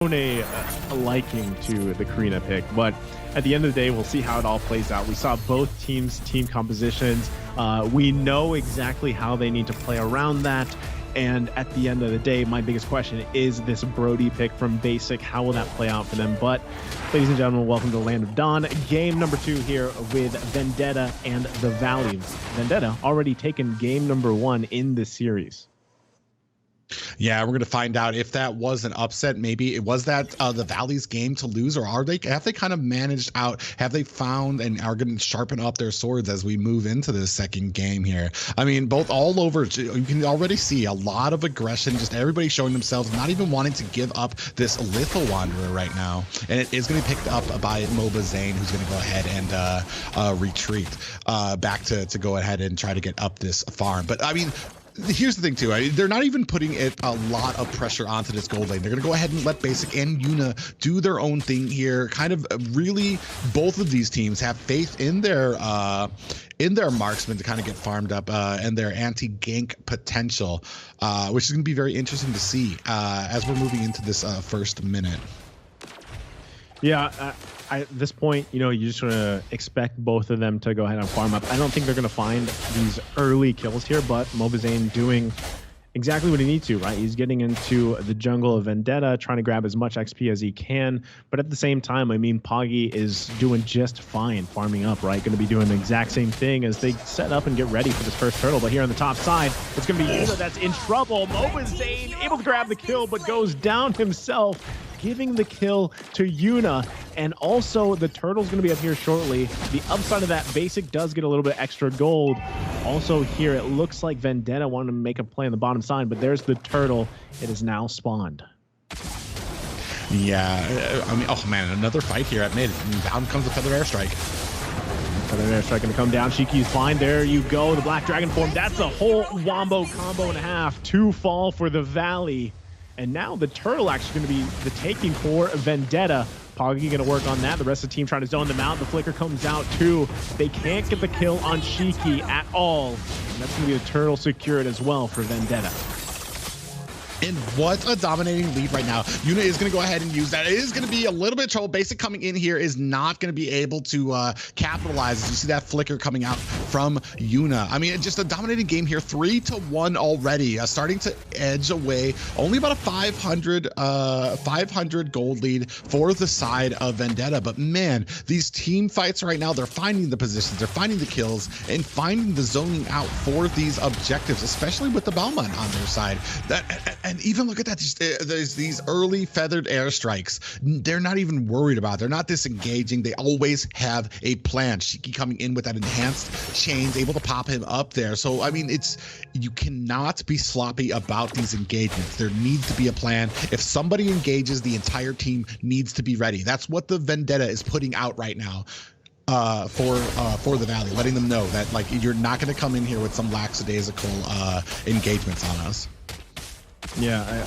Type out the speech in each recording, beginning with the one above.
A liking to the Karina pick, but at the end of the day, we'll see how it all plays out. We saw both teams' team compositions. We know exactly how they need to play around that. And at the end of the day, my biggest question is this Brody pick from Basic. How will that play out for them? But ladies and gentlemen, welcome to the Land of Dawn. Game number 2 here with Vendetta and the Valley. Vendetta already taken game number 1 in the series. Yeah, we're going to find out if that was an upset. Maybe it was that the Valley's game to lose, or have they kind of managed out? Have they found and are going to sharpen up their swords as we move into this second game here? I mean, both all over, you can already see a lot of aggression, just everybody showing themselves, not even wanting to give up this Lethal Wanderer right now. And it is going to be picked up by Moba Zane, who's going to go ahead and retreat back to go ahead and try to get up this farm. But I mean, here's the thing too, they're not even putting a lot of pressure onto this gold lane. They're gonna go ahead and let Basic and Yuna do their own thing here. Kind of really, both of these teams have faith in their marksmen to kind of get farmed up and their anti-gank potential, which is gonna be very interesting to see as we're moving into this first minute. Yeah, at this point, you know, you just want to expect both of them to go ahead and farm up. I don't think they're going to find these early kills here, but Mobazane doing exactly what he needs to, right? He's getting into the jungle of Vendetta, trying to grab as much XP as he can. But at the same time, I mean, Poggy is doing just fine farming up, right? Going to be doing the exact same thing as they set up and get ready for this first turtle. But here on the top side, it's going to be Yuna that's in trouble. Mobazane able to grab the kill, but goes down himself, giving the kill to Yuna. And also the turtle's going to be up here shortly. The upside of that, Basic does get a little bit extra gold. Also here, it looks like Vendetta wanted to make a play on the bottom side, but there's the turtle. It is now spawned. Yeah, I mean, oh man, another fight here at mid. And down comes the Feather Airstrike. Feather Airstrike going to come down. Shiki's fine. There you go. The Black Dragon form. That's a whole wombo combo and a half. 2 fall for the Valley. And now the turtle actually going to be the taking for Vendetta. Poggy going to work on that. The rest of the team trying to zone them out. The flicker comes out too. They can't get the kill on Shiki at all. And that's going to be the turtle secured as well for Vendetta. And what a dominating lead right now. Yuna is going to go ahead and use that. It is going to be a little bit of trouble. Basic coming in here is not going to be able to capitalize. As you see that flicker coming out from Yuna. I mean, just a dominating game here. 3-1 already. Starting to edge away. Only about a 500 gold lead for the side of Vendetta. But man, these team fights right now, they're finding the positions, they're finding the kills, and finding the zoning out for these objectives, especially with the Balmont on their side. And even look at that, there's these early feathered airstrikes. They're not even worried about it. They're not disengaging. They always have a plan. Shiki coming in with that enhanced chains, able to pop him up there. So, I mean, you cannot be sloppy about these engagements. There needs to be a plan. If somebody engages, the entire team needs to be ready. That's what the Vendetta is putting out right now. For the Valley, letting them know that, like, you're not going to come in here with some lackadaisical engagements on us. Yeah,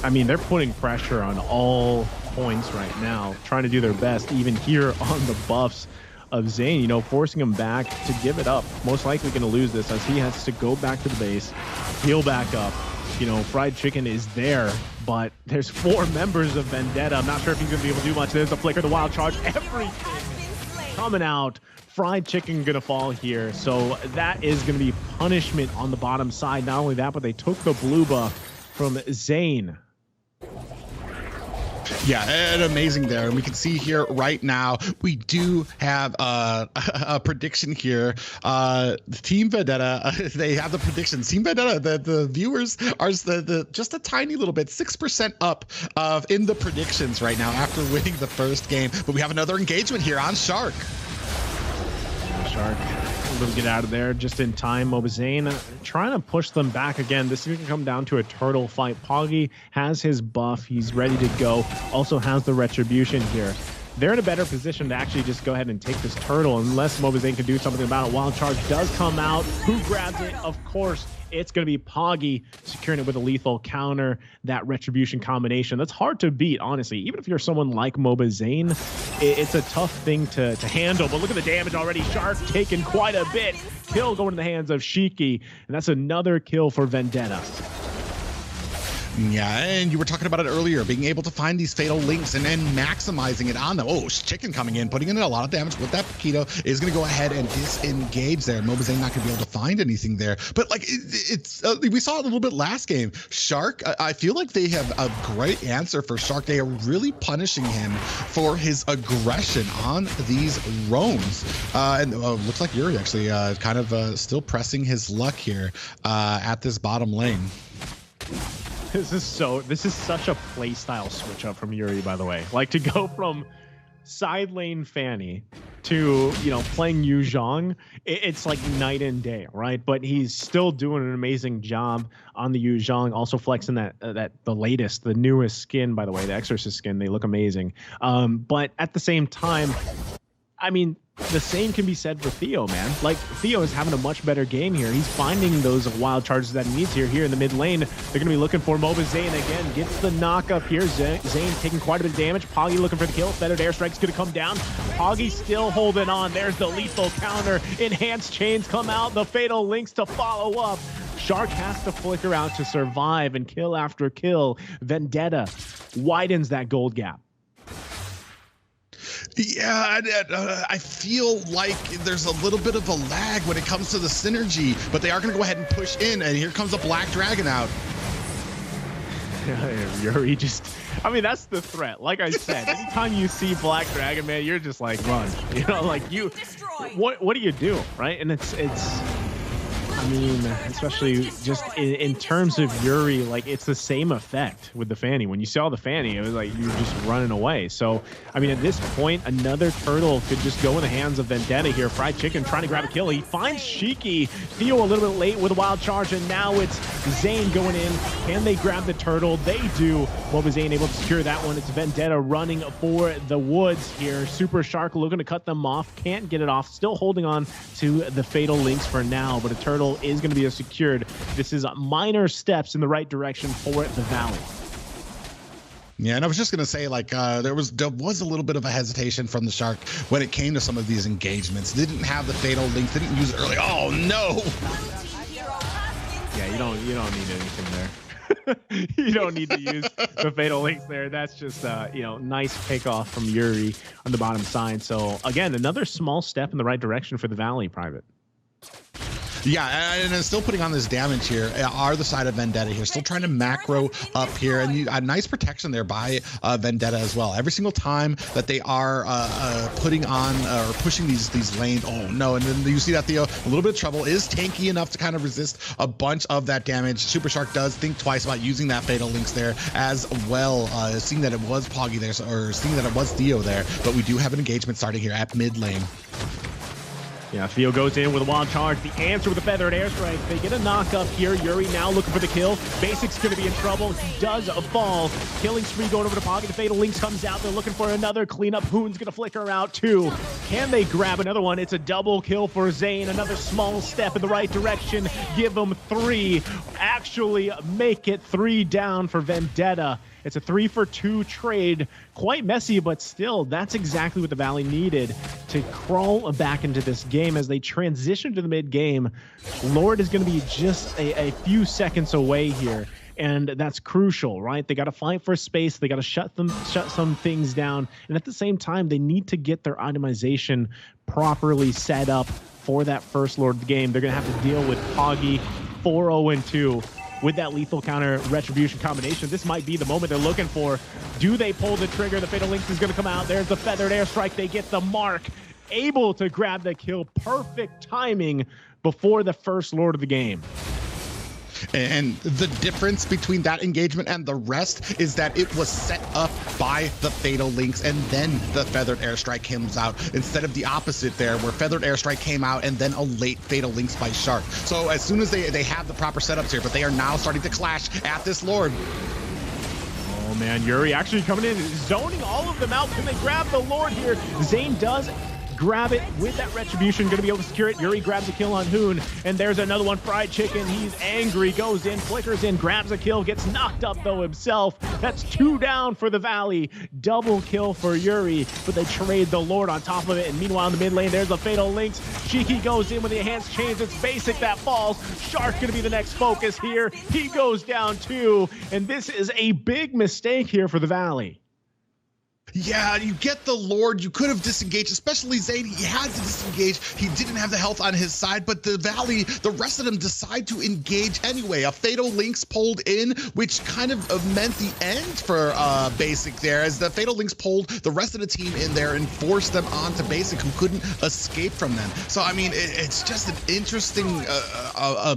I mean, they're putting pressure on all points right now, trying to do their best, even here on the buffs of Zane, you know, forcing him back to give it up. Most likely going to lose this as he has to go back to the base, heal back up. You know, Fried Chicken is there, but there's 4 members of Vendetta. I'm not sure if he's going to be able to do much. There's the flicker, the wild charge, everything coming out. Fried Chicken gonna fall here, so that is gonna be punishment on the bottom side. Not only that, but they took the blue buff from Zane. Yeah, and amazing there. And we can see here right now, we do have a prediction here. Team Vendetta, they have the predictions. Team Vendetta, the viewers are just a tiny little bit, 6% up in the predictions right now after winning the first game. But we have another engagement here on Shark. Shark able to get out of there just in time. Mobazane trying to push them back again. This is going to come down to a turtle fight. Poggy has his buff. He's ready to go. Also has the retribution here. They're in a better position to actually just go ahead and take this turtle unless Mobazane can do something about it. Wild charge does come out. Who grabs it? Of course, it's going to be Poggy securing it with a lethal counter. That retribution combination, that's hard to beat, honestly. Even if you're someone like Mobazane, it's a tough thing to handle. But look at the damage already. Shark taking quite a bit. Kill going in the hands of Shiki, and that's another kill for Vendetta. Yeah, and you were talking about it earlier, being able to find these fatal links and then maximizing it on them. Oh, Chicken coming in, putting in a lot of damage with that Paquito is going to go ahead and disengage there. Mobazane not going to be able to find anything there. But like it's we saw it a little bit last game. Shark, I feel like they have a great answer for Shark. They are really punishing him for his aggression on these roams. And looks like Yuri actually kind of still pressing his luck here at this bottom lane. This is such a playstyle switch up from Yuri, by the way. Like to go from side lane Fanny to, you know, playing Yu Zhong, it's like night and day, right? But he's still doing an amazing job on the Yu Zhong, also flexing the newest skin, by the way, the Exorcist skin. They look amazing. But at the same time, I mean, the same can be said for Theo, man. Like, Theo is having a much better game here. He's finding those wild charges that he needs here in the mid lane. They're going to be looking for Mobazane again. Gets the knock up here. Zane taking quite a bit of damage. Poggy looking for the kill. Feathered Airstrike's going to come down. Poggy still holding on. There's the lethal counter. Enhanced chains come out. The fatal links to follow up. Shark has to flicker out to survive, and kill after kill. Vendetta widens that gold gap. Yeah, I feel like there's a little bit of a lag when it comes to the synergy, but they are going to go ahead and push in, and here comes a Black Dragon out. Yuri just, I mean, that's the threat. Like I said, anytime you see Black Dragon, man, you're just like, run. You know, like you, what do you do, right? And it's I mean, especially just in terms of Yuri, like it's the same effect with the Fanny. When you saw the Fanny, it was like you're just running away. So, I mean, at this point, another turtle could just go in the hands of Vendetta here. Fried Chicken trying to grab a kill. He finds Shiki. Theo a little bit late with a wild charge, and now it's Zane going in. Can they grab the turtle? They do. Mobazane able to secure that one. It's Vendetta running for the woods here. Super Shark looking to cut them off. Can't get it off. Still holding on to the fatal links for now, but a turtle is going to be secured. This is minor steps in the right direction for the Valley. Yeah, and I was just going to say, like, there was a little bit of a hesitation from the Shark when it came to some of these engagements. Didn't have the fatal link, didn't use it early. Oh no! Yeah, you don't need anything there. You don't need to use the fatal links there. That's just you know, nice pickoff from Yuri on the bottom side. So again, another small step in the right direction for the Valley, Private. Yeah, and still putting on this damage here are the side of Vendetta here. Still trying to macro up here, and a nice protection there by Vendetta as well. Every single time that they are putting on or pushing these lanes, oh no, and then you see that Theo, a little bit of trouble, is tanky enough to kind of resist a bunch of that damage. Super Shark does think twice about using that fatal links there as well, seeing that it was Poggy there, or seeing that it was Theo there, but we do have an engagement starting here at mid lane. Yeah, Theo goes in with a wild charge. The answer with a feathered airstrike. They get a knock up here. Yuri now looking for the kill. Basic's going to be in trouble. He does fall. Killing spree going over to Pocket. The fatal links comes out. They're looking for another cleanup. Hoon's going to flicker out too. Can they grab another one? It's a double kill for Zane. Another small step in the right direction. Give them 3. Actually make it 3 down for Vendetta. It's a 3-for-2 trade. Quite messy, but still, that's exactly what the Valley needed to crawl back into this game as they transition to the mid-game. Lord is going to be just a few seconds away here, and that's crucial, right? They got to fight for space. They got to shut some things down, and at the same time, they need to get their itemization properly set up for that first Lord of the game. They're going to have to deal with Poggy 4-0-2. With that lethal counter retribution combination. This might be the moment they're looking for. Do they pull the trigger? The fatal links is going to come out. There's the feathered airstrike. They get the mark. Able to grab the kill. Perfect timing before the first Lord of the game. And the difference between that engagement and the rest is that it was set up by the fatal links, and then the feathered airstrike comes out, instead of the opposite there, where feathered airstrike came out and then a late fatal links by Shark. So as soon as they have the proper setups here, but they are now starting to clash at this Lord. Oh man, Yuri actually coming in, zoning all of them out. Can they grab the Lord here? Zane does grab it with that retribution, gonna be able to secure it. Yuri grabs a kill on Hoon, and there's another one. Fried Chicken, he's angry, goes in, flickers in, grabs a kill, gets knocked up though himself. That's 2 down for the Valley. Double kill for Yuri, but they trade the Lord on top of it. And meanwhile in the mid lane, there's the Fatal Links. Shiki goes in with the enhanced chains. It's Basic that falls. Shark gonna be the next focus here. He goes down too, and this is a big mistake here for the Valley. Yeah, you get the Lord. You could have disengaged, especially Zayn. He had to disengage. He didn't have the health on his side, but the Valley, the rest of them decide to engage anyway. A Fatal Links pulled in, which kind of meant the end for Basic there, as the Fatal Links pulled the rest of the team in there and forced them onto Basic, who couldn't escape from them. So, I mean, it's just an interesting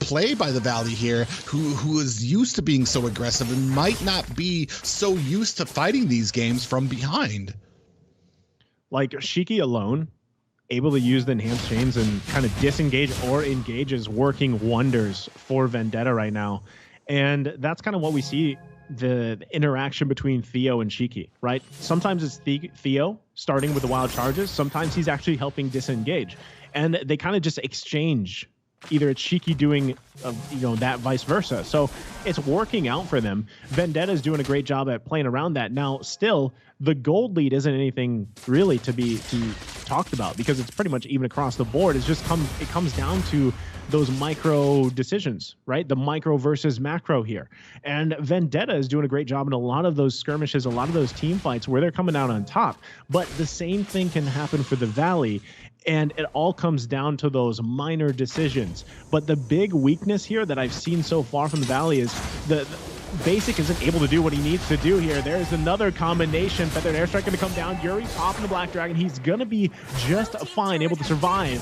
play by the Valley here, who is used to being so aggressive and might not be so used to fighting these games from behind. Like Shiki alone, able to use the enhanced chains and kind of disengage or engage is working wonders for Vendetta right now. And that's kind of what we see, the interaction between Theo and Shiki, right? Sometimes it's Theo starting with the wild charges. Sometimes he's actually helping disengage. And they kind of just exchange. Either it's Shiki doing, that vice versa. So it's working out for them. Vendetta's doing a great job at playing around that. Now, still, the gold lead isn't anything really to be talked about because it's pretty much even across the board. It comes down to those micro decisions, right? The micro versus macro here. And Vendetta is doing a great job in a lot of those skirmishes, a lot of those team fights where they're coming out on top. But the same thing can happen for the Valley. And it all comes down to those minor decisions. But the big weakness here that I've seen so far from the Valley is the Basic isn't able to do what he needs to do here. There's another combination. Feathered Airstrike going to come down. Yuri popping the Black Dragon. He's going to be just fine, able to survive.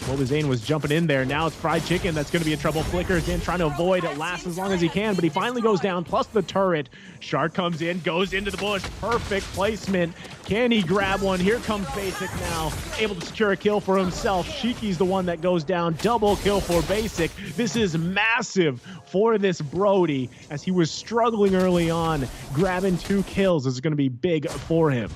Zayn was jumping in there. Now it's Fried Chicken that's going to be in trouble. Flickers in, trying to avoid it, last as long as he can, but he finally goes down, plus the turret. Shark comes in, goes into the bush. Perfect placement. Can he grab one? Here comes Basic now, able to secure a kill for himself. Shiki's the one that goes down. Double kill for Basic. This is massive for this Brody, as he was struggling early on. Grabbing 2 kills is going to be big for him.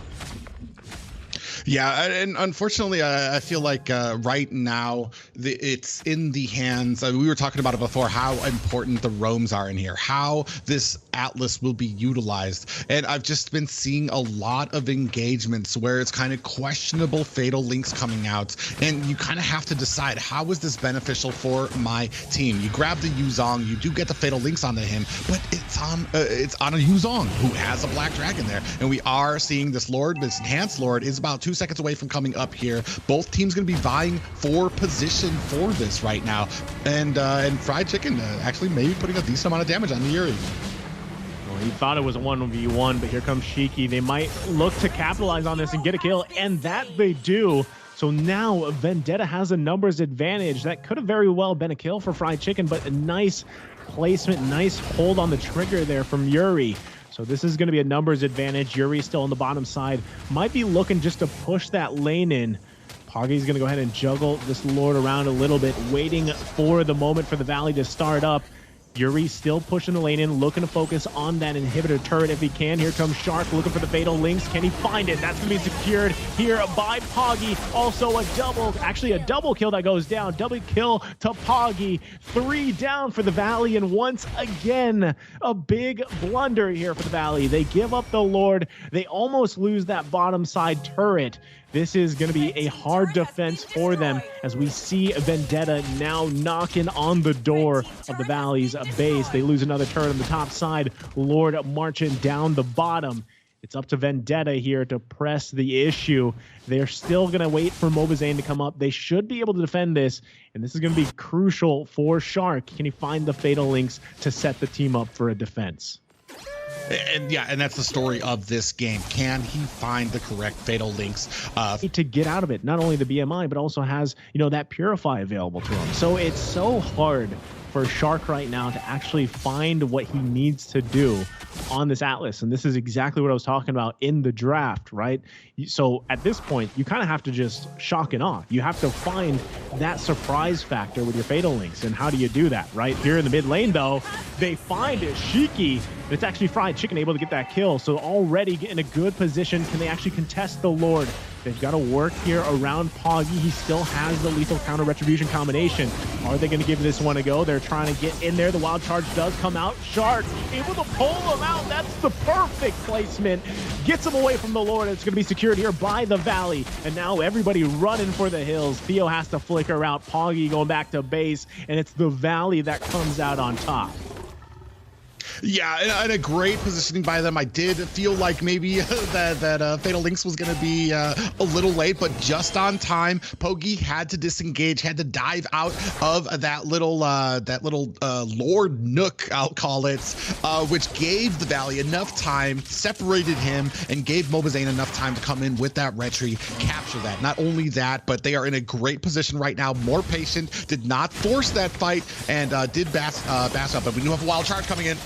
Yeah, and unfortunately, I feel like right now it's in the hands. We were talking about it before, how important the roams are in here, how this Atlas will be utilized. And I've just been seeing a lot of engagements where it's kind of questionable Fatal Links coming out. And you kind of have to decide, how is this beneficial for my team? You grab the Yuzong, you do get the Fatal Links onto him, but it's on a Yuzong who has a Black Dragon there. And we are seeing this Lord, this enhanced Lord, is about 2 seconds away from coming up here. Both teams going to be vying for position for this right now, and Fried Chicken actually maybe putting a decent amount of damage on the Yuri. Well, he thought it was a 1v1, but here comes Shiki. They might look to capitalize on this and get a kill, and that they do. So now Vendetta has a numbers advantage. That could have very well been a kill for Fried Chicken, but a nice placement, nice hold on the trigger there from Yuri. So this is going to be a numbers advantage. Yuri still on the bottom side. Might be looking just to push that lane in. Poggy's going to go ahead and juggle this Lord around a little bit, waiting for the moment for the Valley to start up. Yuri still pushing the lane in, looking to focus on that inhibitor turret if he can. Here comes Shark looking for the Fatal Links. Can he find it? That's going to be secured here by Poggy. Also a double kill that goes down. Double kill to Poggy. 3 down for the Valley, and once again, a big blunder here for the Valley. They give up the Lord. They almost lose that bottom side turret. This is going to be a hard defense for them, as we see Vendetta now knocking on the door of the Valley's base. They lose another turret on the top side. Lord marching down the bottom. It's up to Vendetta here to press the issue. They're still going to wait for Mobizain to come up. They should be able to defend this, and this is going to be crucial for Shark. Can he find the Fatal Links to set the team up for a defense? And yeah, and that's the story of this game. Can he find the correct Fatal Links to get out of it? Not only the BMI, but also has, that Purify available to him. So it's so hard for Shark right now to actually find what he needs to do on this Atlas. And this is exactly what I was talking about in the draft, right? So at this point, you kind of have to just shock and awe. You have to find that surprise factor with your Fatal Links. And how do you do that, right? Here in the mid lane, though, they find it. Shiki but it's actually Fried Chicken able to get that kill. So already in a good position. Can they actually contest the Lord? They've got to work here around Poggy. He still has the lethal counter retribution combination. Are they going to give this one a go? They're trying to get in there. The wild charge does come out. Shark able to pull him out. That's the perfect placement. Gets him away from the Lord. It's going to be secured here by the Valley. And now everybody running for the hills. Theo has to flicker out. Poggy going back to base. And it's the Valley that comes out on top. Yeah, and a great positioning by them. I did feel like maybe that Fatal Links was going to be a little late, but just on time. Pogi had to disengage, had to dive out of that little Lord Nook, I'll call it, which gave the Valley enough time, separated him, and gave Mobazane enough time to come in with that retry, capture that. Not only that, but they are in a great position right now, more patient, did not force that fight, and did bass up. But we do have a wild charge coming in.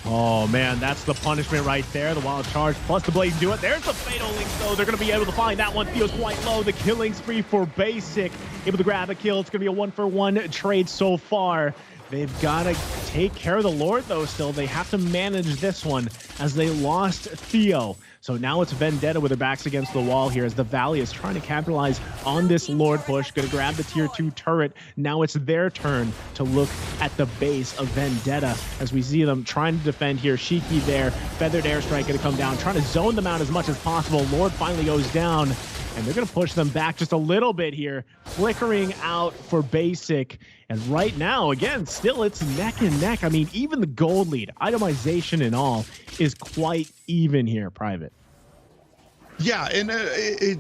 Oh man, that's the punishment right there. The wild charge plus the blade do it. There's the Fatal Link though. They're going to be able to find that one. Theo's quite low. The killing spree for Basic. Able to grab a kill. It's going to be a 1-for-1 trade so far. They've got to take care of the Lord though still. They have to manage this one as they lost Theo. So now it's Vendetta with their backs against the wall here as the Valley is trying to capitalize on this Lord push. Going to grab the tier 2 turret. Now it's their turn to look at the base of Vendetta as we see them trying to defend here. Shiki there. Feathered airstrike going to come down. Trying to zone them out as much as possible. Lord finally goes down. And they're going to push them back just a little bit here. Flickering out for Basic. And right now, again, still it's neck and neck. I mean, even the gold lead, itemization and all, is quite even here, Private. Yeah, and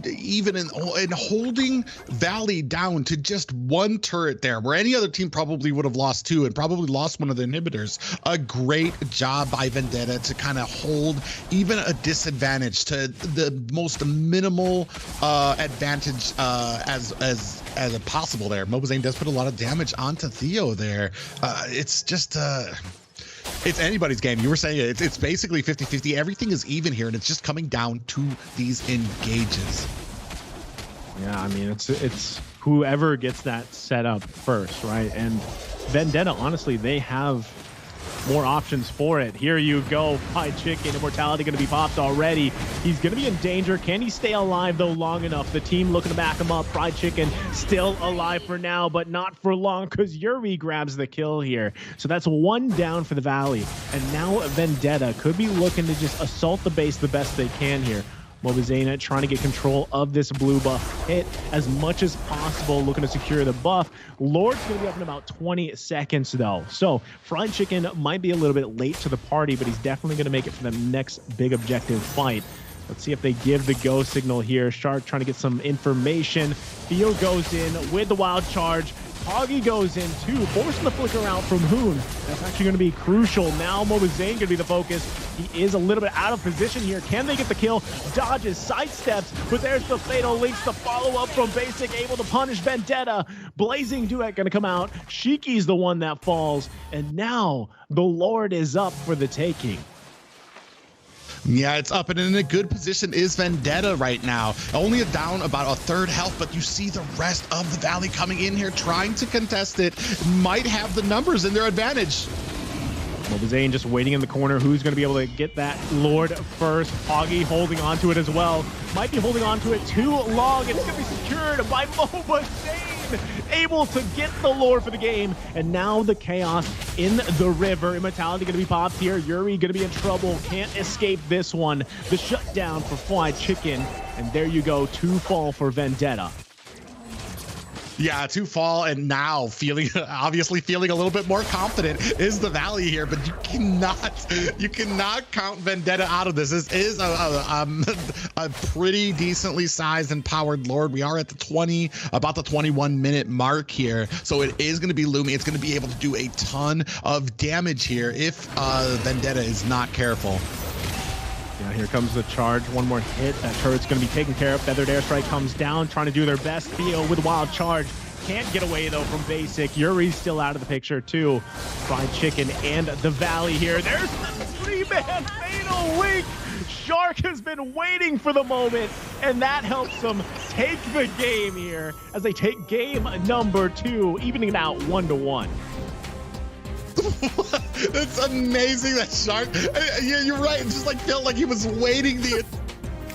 even in holding Valley down to just one turret there, where any other team probably would have lost two and probably lost one of the inhibitors. A great job by Vendetta to kind of hold even a disadvantage to the most minimal advantage as possible there. Mobazane does put a lot of damage onto Theo there. It's just it's anybody's game. You were saying it's basically 50-50. Everything is even here, and it's just coming down to these engages. Yeah, I mean, it's whoever gets that set up first, right? And Vendetta, honestly, they have more options for it. Here you go, Fried Chicken. Immortality going to be popped already. He's going to be in danger. Can he stay alive, though, long enough? The team looking to back him up. Fried Chicken still alive for now, but not for long because Yuri grabs the kill here. So that's one down for the Valley. And now Vendetta could be looking to just assault the base the best they can here. Mobazane trying to get control of this blue buff, hit as much as possible, looking to secure the buff. Lord's going to be up in about 20 seconds, though. So Fried Chicken might be a little bit late to the party, but he's definitely going to make it for the next big objective fight. Let's see if they give the go signal here. Shark trying to get some information. Theo goes in with the wild charge. Poggy goes in too, forcing the flicker out from Hoon. That's actually going to be crucial. Now Mobazane going to be the focus. He is a little bit out of position here. Can they get the kill? Dodges, sidesteps, but there's the Fatal Links, the follow-up from Basic, able to punish Vendetta. Blazing Duet going to come out. Shiki's the one that falls, and now the Lord is up for the taking. Yeah, it's up and in a good position is Vendetta right now. Only down about a third health, but you see the rest of the Valley coming in here trying to contest it. Might have the numbers in their advantage. Mobazane just waiting in the corner. Who's going to be able to get that Lord first? Poggy holding onto it as well. Might be holding onto it too long. It's going to be secured by Mobazane. Able to get the Lord for the game. And now the chaos in the river. Immortality going to be popped here. Yuri going to be in trouble. Can't escape this one. The shutdown for Fried Chicken. And there you go. 2 fall for Vendetta. Yeah, 2 fall, and now obviously feeling a little bit more confident is the Valley here, but you cannot count Vendetta out of this. This is a pretty decently sized and powered Lord. We are at the about the 21-minute mark here, so it is going to be looming. It's going to be able to do a ton of damage here if Vendetta is not careful. Yeah, here comes the charge. One more hit. That turret's going to be taken care of. Feathered airstrike comes down, trying to do their best. Theo with wild charge. Can't get away, though, from Basic. Yuri's still out of the picture, too. Fried Chicken and the Valley here. There's the 3-man Fatal Link. Shark has been waiting for the moment, and that helps them take the game here as they take game number 2, evening it out 1-1. That's amazing. That Shark. Yeah, you're right. It just like felt like he was waiting the